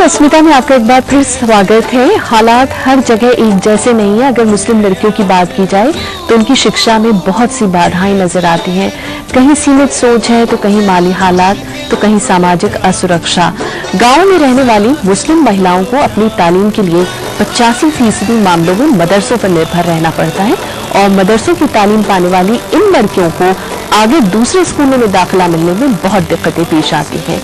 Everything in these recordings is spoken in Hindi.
अस्मिता में आपका एक बार फिर स्वागत है। हालात हर जगह एक जैसे नहीं है। अगर मुस्लिम लड़कियों की बात की जाए तो उनकी शिक्षा में बहुत सी बाधाएं नजर आती हैं। कहीं सीमित सोच है तो कहीं माली हालात तो कहीं सामाजिक असुरक्षा। गांव में रहने वाली मुस्लिम महिलाओं को अपनी तालीम के लिए 85% मामलों में मदरसों पर निर्भर रहना पड़ता है और मदरसों की तालीम पाने वाली इन लड़कियों को आगे दूसरे स्कूलों में दाखिला मिलने में बहुत दिक्कतें पेश आती हैं।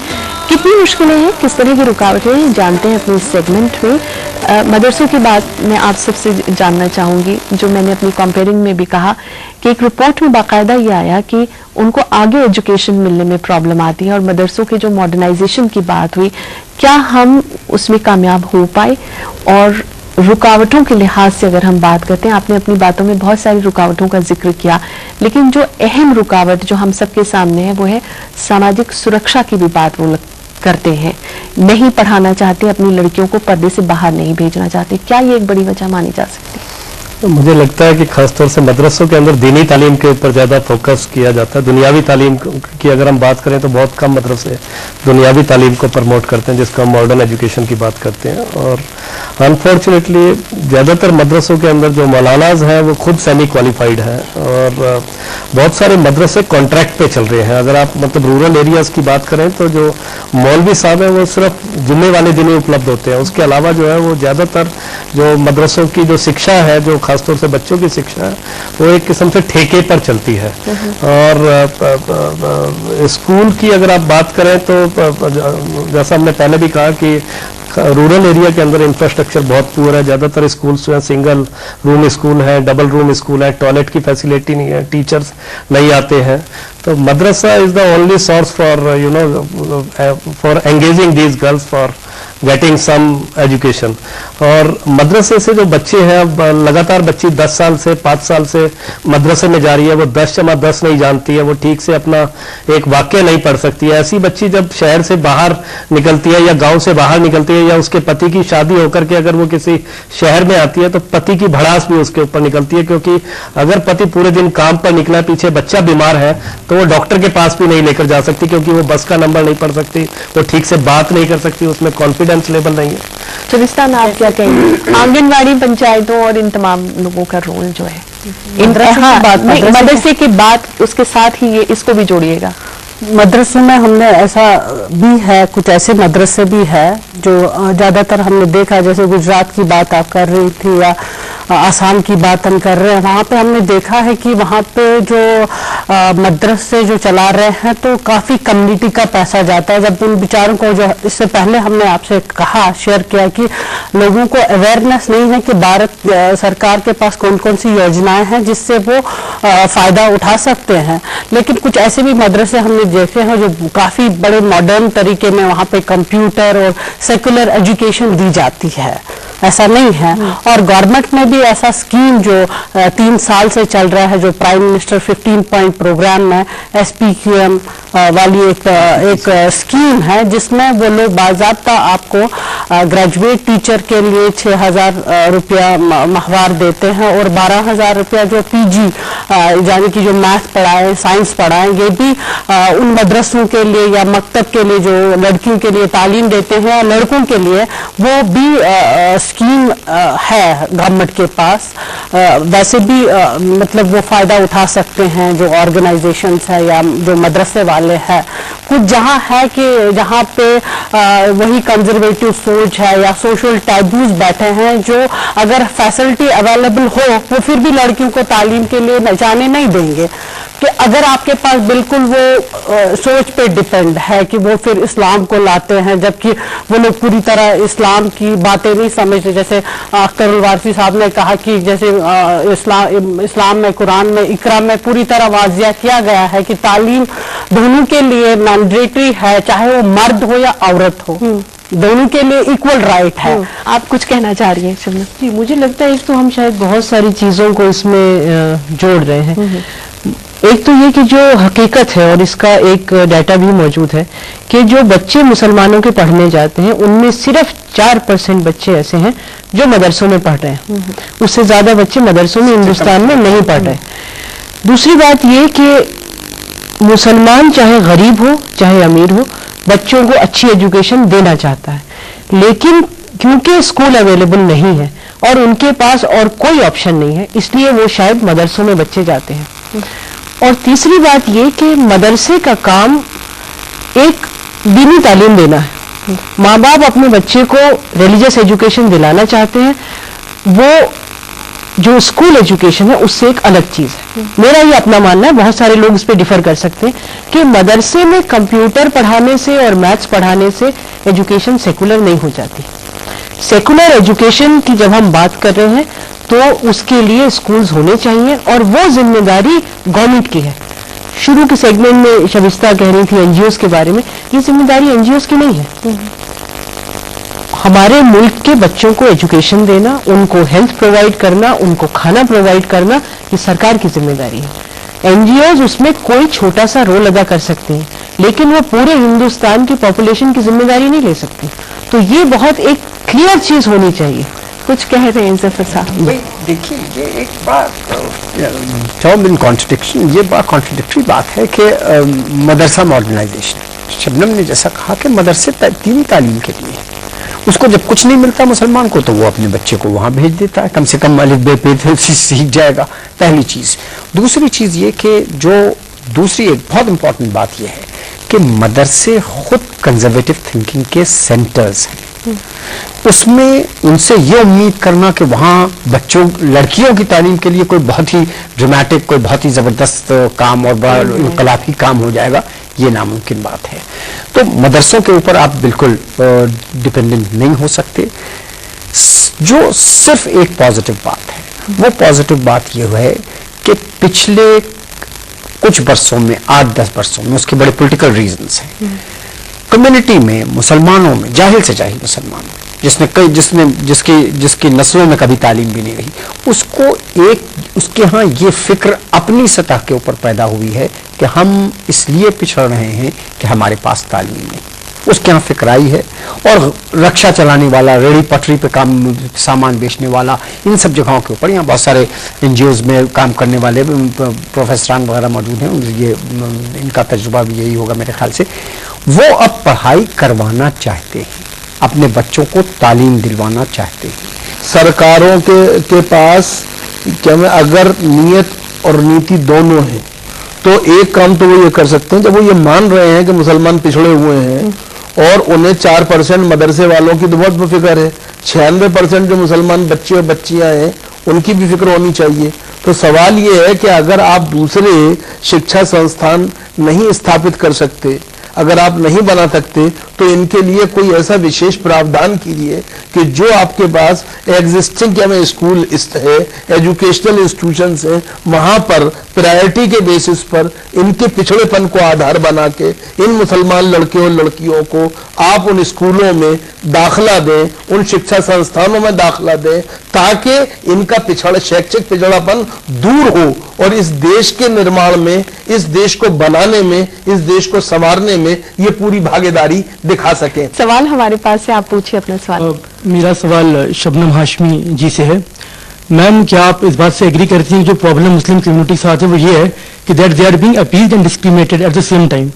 कितनी मुश्किलें हैं, किस तरह की रुकावटें हैं, जानते हैं अपने इस सेगमेंट में। मदरसों की बात मैं आप सबसे जानना चाहूंगी। जो मैंने अपनी कंपेयरिंग में भी कहा कि एक रिपोर्ट में बाकायदा ये आया कि उनको आगे एजुकेशन मिलने में प्रॉब्लम आती है और मदरसों के जो मॉडर्नाइजेशन की बात हुई, क्या हम उसमें कामयाब हो पाए? और रुकावटों के लिहाज से अगर हम बात करते हैं, आपने अपनी बातों में बहुत सारी रुकावटों का जिक्र किया, लेकिन जो अहम रुकावट जो हम सबके सामने है वो है सामाजिक सुरक्षा की भी बात वो करते हैं। नहीं पढ़ाना चाहते, अपनी लड़कियों को पर्दे से बाहर नहीं भेजना चाहते। क्या ये एक बड़ी वजह मानी जा सकती है? तो मुझे लगता है कि खासतौर से मदरसों के अंदर दीनी तालीम के ऊपर ज़्यादा फोकस किया जाता है। दुनियावी तालीम की अगर हम बात करें तो बहुत कम मदरसे दुनियावी तालीम को प्रमोट करते हैं, जिसको हम मॉडर्न एजुकेशन की बात करते हैं। और अनफॉर्चुनेटली ज़्यादातर मदरसों के अंदर जो मौलानाज हैं वो खुद सेमी क्वालिफाइड हैं और बहुत सारे मदरसे कॉन्ट्रैक्ट पे चल रहे हैं। अगर आप मतलब रूरल एरियाज़ की बात करें तो जो मौलवी साहब हैं वो सिर्फ जुम्मे वाले दिन ही उपलब्ध होते हैं। उसके अलावा जो है वो ज़्यादातर जो मदरसों की जो शिक्षा है, जो खासतौर से बच्चों की शिक्षा है, वो एक किस्म से ठेके पर चलती है। और स्कूल की अगर आप बात करें तो जैसा हमने पहले भी कहा कि रूरल एरिया के अंदर इंफ्रास्ट्रक्चर बहुत पुअर है। ज़्यादातर स्कूल्स जो है सिंगल रूम स्कूल है, डबल रूम स्कूल है, टॉयलेट की फैसिलिटी नहीं है, टीचर्स नहीं आते हैं। तो मदरसा is the only source for for engaging these girls for getting some education. और मदरसे से जो बच्चे हैं, अब लगातार बच्ची 10 साल से 5 साल से मदरसे में जा रही है, वो 10×10 नहीं जानती है, वो ठीक से अपना एक वाक्य नहीं पढ़ सकती है। ऐसी बच्ची जब शहर से बाहर निकलती है या गांव से बाहर निकलती है या उसके पति की शादी होकर के अगर वो किसी शहर में आती है तो पति की भड़ास भी उसके ऊपर निकलती है, क्योंकि अगर पति पूरे दिन काम पर निकला है, पीछे बच्चा बीमार है, तो वो डॉक्टर के पास भी नहीं लेकर जा सकती, क्योंकि वो बस का नंबर नहीं पढ़ सकती, वो ठीक से बात नहीं कर सकती, उसमें कॉन्फिडेंस लेवल नहीं है। चलिस्तान, आप क्या कहेंगे? आंगनवाड़ी, पंचायतों और इन तमाम लोगों का रोल जो है मदरसे की बात, उसके साथ ही ये इसको भी जोड़िएगा। मदरसों में हमने ऐसा भी है, कुछ ऐसे मदरसे भी है जो ज़्यादातर हमने देखा, जैसे गुजरात की बात आप कर रही थी या आसाम की बात हम कर रहे हैं, वहाँ पे हमने देखा है कि वहाँ पे जो मदरसे जो चला रहे हैं तो काफ़ी कम्युनिटी का पैसा जाता है। जब उन बेचारों को, जो इससे पहले हमने आपसे कहा, शेयर किया कि लोगों को अवेयरनेस नहीं है कि भारत सरकार के पास कौन कौन सी योजनाएं हैं जिससे वो फ़ायदा उठा सकते हैं। लेकिन कुछ ऐसे भी मदरसे हमने देखे हैं जो काफ़ी बड़े मॉडर्न तरीके में वहाँ पे कंप्यूटर और सेकुलर एजुकेशन दी जाती है, ऐसा नहीं है। और गवर्नमेंट में भी ऐसा स्कीम जो 3 साल से चल रहा है, जो प्राइम मिनिस्टर 15 पॉइंट प्रोग्राम में SPQM वाली एक स्कीम है, जिसमें वो लोग बाज़ाब्ता आपको ग्रेजुएट टीचर के लिए 6,000 रुपया माहवार देते हैं और 12,000 रुपया जो PG यानी कि जो मैथ पढ़ाएं, साइंस पढ़ाएं, ये भी उन मदरसों के लिए या मकतब के लिए जो लड़कियों के लिए तालीम देते हैं और लड़कों के लिए, वो भी स्कीम है गवर्नमेंट के पास। वैसे भी मतलब वो फ़ायदा उठा सकते हैं जो ऑर्गेनाइजेशंस है या जो मदरसे वाले हैं। कुछ जहाँ है कि जहाँ पे वही कंजर्वेटिव सोच है या सोशल टैबूज बैठे हैं, जो अगर फैसिलिटी अवेलेबल हो वो फिर भी लड़कियों को तालीम के लिए जाने नहीं देंगे। कि अगर आपके पास बिल्कुल वो सोच पे डिपेंड है कि वो फिर इस्लाम को लाते हैं, जबकि वो लोग पूरी तरह इस्लाम की बातें नहीं समझते। जैसे अख्तर वारसी साहब ने कहा कि जैसे इस्लाम में, कुरान में, इकरा में पूरी तरह वाजिया किया गया है कि तालीम दोनों के लिए मैंडेटरी है, चाहे वो मर्द हो या औरत हो, दोनों के लिए इक्वल राइट है। आप कुछ कहना चाह रही हैं शबनम? जी, मुझे लगता है एक तो हम शायद बहुत सारी चीज़ों को इसमें जोड़ रहे हैं। एक तो ये कि जो हकीकत है, और इसका एक डाटा भी मौजूद है, कि जो बच्चे मुसलमानों के पढ़ने जाते हैं उनमें सिर्फ 4% बच्चे ऐसे हैं जो मदरसों में पढ़ रहे हैं। उससे ज़्यादा बच्चे मदरसों में हिंदुस्तान में नहीं पढ़ रहे। दूसरी बात ये कि मुसलमान चाहे गरीब हो चाहे अमीर हो, बच्चों को अच्छी एजुकेशन देना चाहता है। लेकिन क्योंकि स्कूल अवेलेबल नहीं है और उनके पास और कोई ऑप्शन नहीं है, इसलिए वो शायद मदरसों में बच्चे जाते हैं। और तीसरी बात ये कि मदरसे का काम एक दीनी तालीम देना है। माँ बाप अपने बच्चे को रिलीजियस एजुकेशन दिलाना चाहते हैं, वो जो स्कूल एजुकेशन है उससे एक अलग चीज है। मेरा ये अपना मानना है, बहुत सारे लोग इस पे डिफर कर सकते हैं कि मदरसे में कंप्यूटर पढ़ाने से और मैथ्स पढ़ाने से एजुकेशन सेकुलर नहीं हो जाती। सेकुलर एजुकेशन की जब हम बात कर रहे हैं तो उसके लिए स्कूल्स होने चाहिए और वो जिम्मेदारी गवर्नमेंट की है। शुरू के सेगमेंट में शबिस्ता कह रही थी एनजीओज के बारे में, ये जिम्मेदारी एनजीओज की नहीं है। हमारे मुल्क के बच्चों को एजुकेशन देना, उनको हेल्थ प्रोवाइड करना, उनको खाना प्रोवाइड करना, ये सरकार की जिम्मेदारी है। एनजीओज उसमें कोई छोटा सा रोल अदा कर सकते हैं, लेकिन वो पूरे हिंदुस्तान की पॉपुलेशन की जिम्मेदारी नहीं ले सकती। तो ये बहुत एक क्लियर चीज होनी चाहिए। कुछ कह रहे हैं जफर साहब? देखिए, ये एक बात टर्म इन कॉन्ट्रडिक्शन, ये बात कॉन्ट्रडिक्टरी बात है कि मदरसा मॉडर्नाइजेशन। शबनम ने जैसा कहा कि मदरसे दीनी तालीम के लिए, उसको जब कुछ नहीं मिलता मुसलमान को तो वो अपने बच्चे को वहां भेज देता है, कम से कम अलिफ बे पे सीख जाएगा। पहली चीज। दूसरी चीज ये कि जो दूसरी एक बहुत इंपॉर्टेंट बात यह है कि मदरसे खुद कंजर्वेटिव थिंकिंग के सेंटर्स हैं। उसमें उनसे ये उम्मीद करना कि वहाँ बच्चों लड़कियों की तालीम के लिए कोई बहुत ही ड्रामेटिक, कोई बहुत ही ज़बरदस्त काम और बड़ा इनकलाबी काम हो जाएगा, ये नामुमकिन बात है। तो मदरसों के ऊपर आप बिल्कुल डिपेंडेंट नहीं हो सकते। जो सिर्फ एक पॉजिटिव बात है, वो पॉजिटिव बात ये है कि पिछले कुछ बरसों में, 8-10 बरसों में, उसके बड़े पॉलिटिकल रीजंस हैं। कम्युनिटी में, मुसलमानों में, जाहिल से जाहिल मुसलमानों, जिसकी नस्लों में कभी तालीम भी नहीं रही, उसके यहाँ ये फिक्र अपनी सतह के ऊपर पैदा हुई है कि हम इसलिए पिछड़ रहे हैं कि हमारे पास तालीम नहीं। उसके यहाँ फिक्र आई है। और रक्षा चलाने वाला, रेहड़ी पटरी पे काम, सामान बेचने वाला, इन सब जगहों के ऊपर, यहाँ बहुत सारे एनजीओज में काम करने वाले प्रोफेसरान वगैरह मौजूद हैं, ये इनका तजुर्बा भी यही होगा मेरे ख्याल से। वो अब पढ़ाई करवाना चाहते हैं, अपने बच्चों को तालीम दिलवाना चाहते हैं। सरकारों के पास क्या में अगर नीयत और नीति दोनों है तो एक काम तो वो ये कर सकते हैं, जब वो ये मान रहे हैं कि मुसलमान पिछड़े हुए हैं और उन्हें 4% मदरसे वालों की तो बहुत फिक्र है, 96% जो मुसलमान बच्चे और बच्चियां हैं उनकी भी फिक्र होनी चाहिए। तो सवाल ये है कि अगर आप दूसरे शिक्षा संस्थान नहीं स्थापित कर सकते, अगर आप नहीं बना सकते, तो इनके लिए कोई ऐसा विशेष प्रावधान कीजिए कि जो आपके पास एग्जिस्टिंग क्या में स्कूल है, एजुकेशनल इंस्टीट्यूशंस हैं, वहां पर प्रायोरिटी के बेसिस पर इनके पिछड़ेपन को आधार बना के इन मुसलमान लड़के और लड़कियों को आप उन स्कूलों में दाखिला दें, उन शिक्षा संस्थानों में दाखिला दें, ताकि इनका शैक्षिक पिछड़ापन दूर हो और इस देश के निर्माण में, इस देश को बनाने में, इस देश को संवारने में ये पूरी भागीदारी दिखा सके। सवाल हमारे पास है, आप पूछिए अपना सवाल। मेरा सवाल शबनम हाशमी जी से है। मैम, क्या आप इस बात से एग्री करती हैं जो प्रॉब्लम मुस्लिम कम्युनिटी के साथ है वो ये है कि that they are being appeased and discriminated at the same time.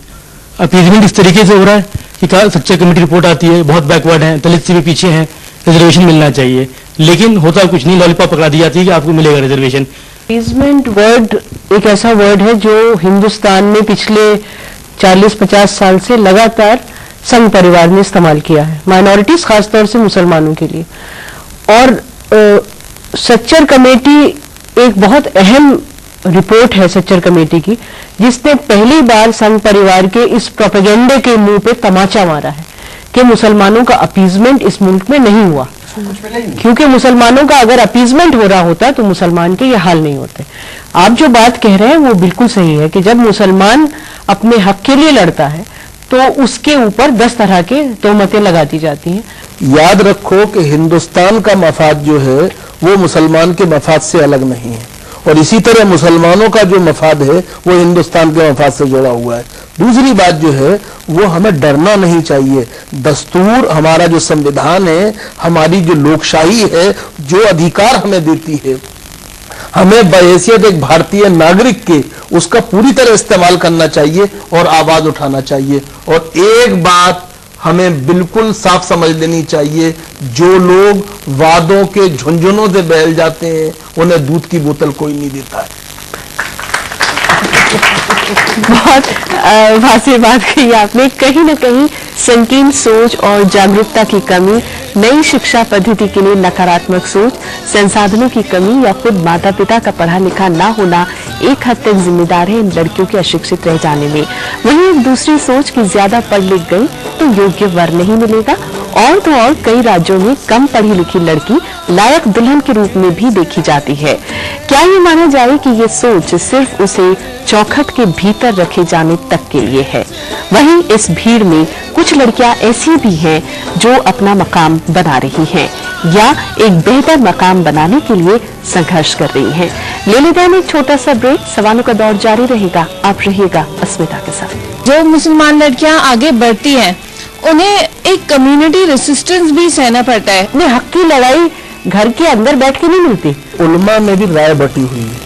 Appeasement इस तरीके से हो रहा है कि सच्चा कमेटी रिपोर्ट आती है, बहुत बैकवर्ड है, दलित से भी पीछे हैं, रिजर्वेशन मिलना चाहिए, लेकिन होता कुछ नहीं, लॉलीपॉप पकड़ा दी जाती है कि आपको मिलेगा रिजर्वेशन। अपीजमेंट वर्ड एक ऐसा वर्ड है जो हिंदुस्तान में पिछले 40-50 साल से लगातार संघ परिवार ने इस्तेमाल किया है, माइनॉरिटीज खासतौर से मुसलमानों के लिए। और सच्चर कमेटी एक बहुत अहम रिपोर्ट है सच्चर कमेटी की, जिसने पहली बार संघ परिवार के इस प्रोपेगेंडे के मुंह पे तमाचा मारा है कि मुसलमानों का अपीजमेंट इस मुल्क में नहीं हुआ, क्योंकि मुसलमानों का अगर अपीजमेंट हो रहा होता तो मुसलमान के ये हाल नहीं होते। आप जो बात कह रहे हैं वो बिल्कुल सही है कि जब मुसलमान अपने हक के लिए लड़ता है तो उसके ऊपर 10 तरह के तोहमतें लगा दी जाती हैं। याद रखो कि हिंदुस्तान का मफाद जो है वो मुसलमान के मफाद से अलग नहीं है, और इसी तरह मुसलमानों का जो मफाद है वो हिंदुस्तान के मफाद से जुड़ा हुआ है। दूसरी बात जो है वो हमें डरना नहीं चाहिए। दस्तूर, हमारा जो संविधान है, हमारी जो लोकशाही है, जो अधिकार हमें देती है, हमें बहैसियत एक भारतीय नागरिक के उसका पूरी तरह इस्तेमाल करना चाहिए और आवाज उठाना चाहिए। और एक बात हमें बिल्कुल साफ समझ लेनी चाहिए, जो लोग वादों के झुंझुनों से बहल जाते हैं उन्हें दूध की बोतल कोई नहीं देता है। बहुत वाज़ेह बात कही आपने। कहीं न कहीं संकीर्ण सोच और जागरूकता की कमी, नई शिक्षा पद्धति के लिए नकारात्मक सोच, संसाधनों की कमी या खुद माता पिता का पढ़ा लिखा ना होना एक हद तक जिम्मेदार है इन लड़कियों के अशिक्षित रह जाने में। वहीं एक दूसरी सोच कि ज्यादा पढ़ लिख गई तो योग्य वर नहीं मिलेगा, और तो और कई राज्यों में कम पढ़ी लिखी लड़की लायक दुल्हन के रूप में भी देखी जाती है। क्या ये माना जाए कि ये सोच सिर्फ उसे चौखट के भीतर रखे जाने तक के लिए है? वहीं इस भीड़ में कुछ लड़कियां ऐसी भी हैं जो अपना मकाम बना रही हैं या एक बेहतर मकाम बनाने के लिए संघर्ष कर रही हैं। ले लेते हैं एक छोटा सा ब्रेक, सवालों का दौर जारी रहेगा, आप रहिएगा अस्मिता के साथ। जो मुसलमान लड़कियां आगे बढ़ती हैं उन्हें एक कम्युनिटी रेसिस्टेंस भी सहना पड़ता है। हक की लड़ाई घर के अंदर बैठ के नहीं मिलती। उलमा में भी राय बटी हुई है